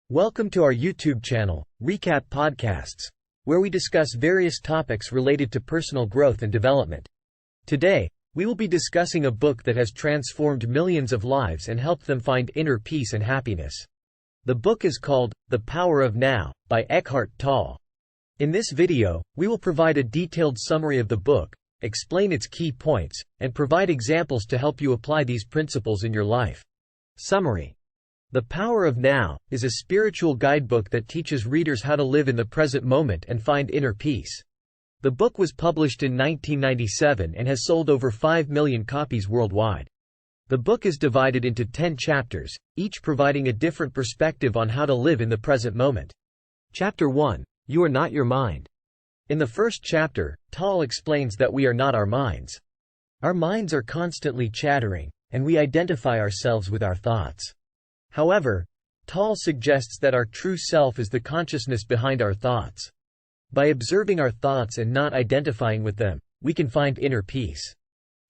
Welcome to our YouTube channel, Recap Podcasts, where we discuss various topics related to personal growth and development. Today, we will be discussing a book that has transformed millions of lives and helped them find inner peace and happiness. The book is called The Power of Now by Eckhart Tolle. In this video, we will provide a detailed summary of the book, explain its key points, and provide examples to help you apply these principles in your life. Summary: The Power of Now is a spiritual guidebook that teaches readers how to live in the present moment and find inner peace. The book was published in 1997 and has sold over 5 million copies worldwide. The book is divided into 10 chapters, each providing a different perspective on how to live in the present moment. Chapter 1: You are not your mind. In the first chapter, Tolle explains that we are not our minds. Our minds are constantly chattering, and we identify ourselves with our thoughts. However, Tolle suggests that our true self is the consciousness behind our thoughts. By observing our thoughts and not identifying with them, we can find inner peace.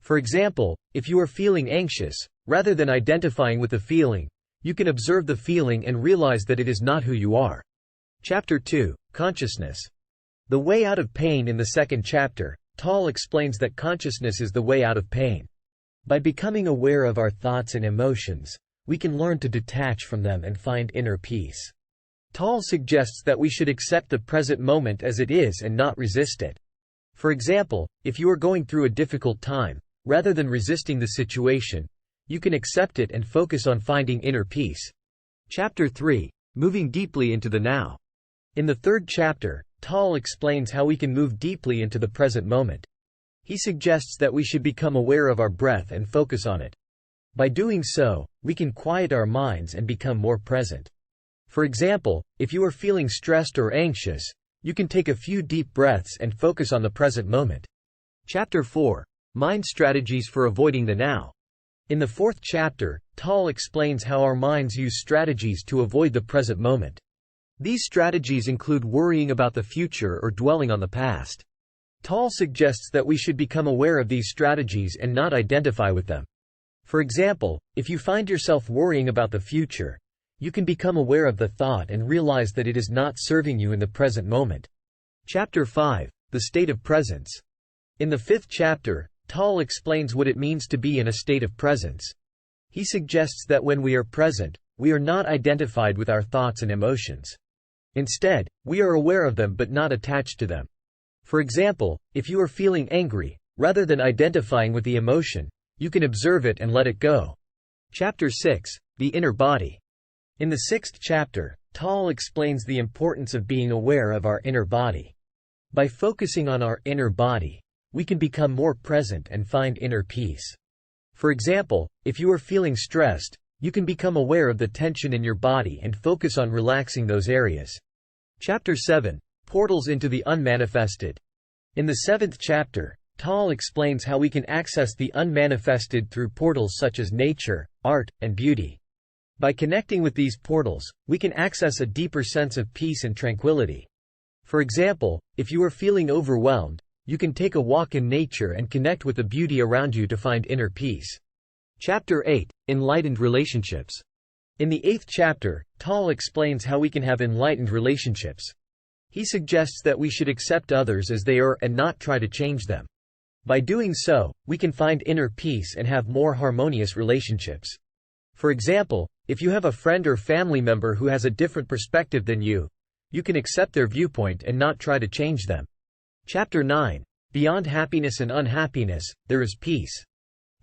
For example, if you are feeling anxious, rather than identifying with the feeling, you can observe the feeling and realize that it is not who you are. Chapter 2: Consciousness. The way out of pain. In the second chapter, Tolle explains that consciousness is the way out of pain. By becoming aware of our thoughts and emotions, we can learn to detach from them and find inner peace. Tolle suggests that we should accept the present moment as it is and not resist it. For example, if you are going through a difficult time, rather than resisting the situation, you can accept it and focus on finding inner peace. Chapter 3: Moving deeply into the now. In the third chapter, Tolle explains how we can move deeply into the present moment. He suggests that we should become aware of our breath and focus on it. By doing so, we can quiet our minds and become more present. For example, if you are feeling stressed or anxious, you can take a few deep breaths and focus on the present moment. Chapter 4: Mind Strategies for Avoiding the Now. In the fourth chapter, Tolle explains how our minds use strategies to avoid the present moment. These strategies include worrying about the future or dwelling on the past. Tolle suggests that we should become aware of these strategies and not identify with them. For example, if you find yourself worrying about the future, you can become aware of the thought and realize that it is not serving you in the present moment. Chapter 5: The State of Presence. In the fifth chapter, Tolle explains what it means to be in a state of presence. He suggests that when we are present, we are not identified with our thoughts and emotions. Instead, we are aware of them but not attached to them. For example, if you are feeling angry, rather than identifying with the emotion, you can observe it and let it go. Chapter 6: The Inner Body. In the sixth chapter, Tolle explains the importance of being aware of our inner body. By focusing on our inner body, we can become more present and find inner peace. For example, if you are feeling stressed, you can become aware of the tension in your body and focus on relaxing those areas. Chapter 7: Portals into the Unmanifested. In the seventh chapter, Tolle explains how we can access the unmanifested through portals such as nature, art, and beauty. By connecting with these portals, we can access a deeper sense of peace and tranquility. For example, if you are feeling overwhelmed, you can take a walk in nature and connect with the beauty around you to find inner peace. Chapter 8: Enlightened Relationships. In the eighth chapter, Tolle explains how we can have enlightened relationships. He suggests that we should accept others as they are and not try to change them. By doing so, we can find inner peace and have more harmonious relationships. For example, if you have a friend or family member who has a different perspective than you can accept their viewpoint and not try to change them. Chapter 9: Beyond Happiness and Unhappiness, There is Peace.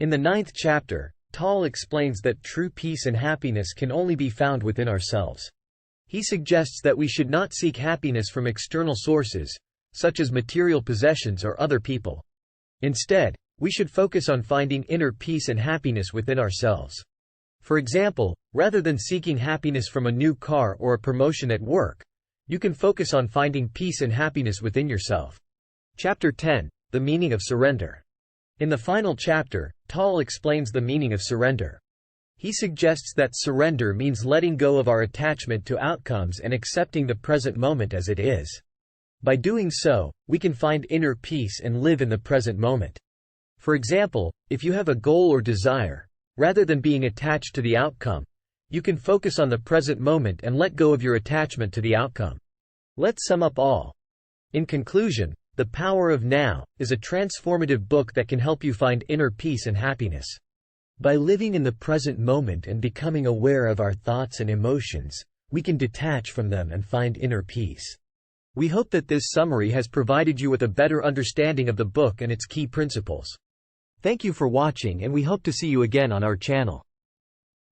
In the ninth chapter, Tolle explains that true peace and happiness can only be found within ourselves. He suggests that we should not seek happiness from external sources, such as material possessions or other people. Instead, we should focus on finding inner peace and happiness within ourselves. For example, rather than seeking happiness from a new car or a promotion at work, you can focus on finding peace and happiness within yourself. Chapter 10: The Meaning of Surrender. In the final chapter, Tolle explains the meaning of surrender. He suggests that surrender means letting go of our attachment to outcomes and accepting the present moment as it is. By doing so, we can find inner peace and live in the present moment. For example, if you have a goal or desire, rather than being attached to the outcome, You can focus on the present moment and let go of your attachment to the outcome. Let's sum up all. In conclusion, The Power of Now is a transformative book that can help you find inner peace and happiness. By living in the present moment and becoming aware of our thoughts and emotions, we can detach from them and find inner peace. We hope that this summary has provided you with a better understanding of the book and its key principles. Thank you for watching, and we hope to see you again on our channel.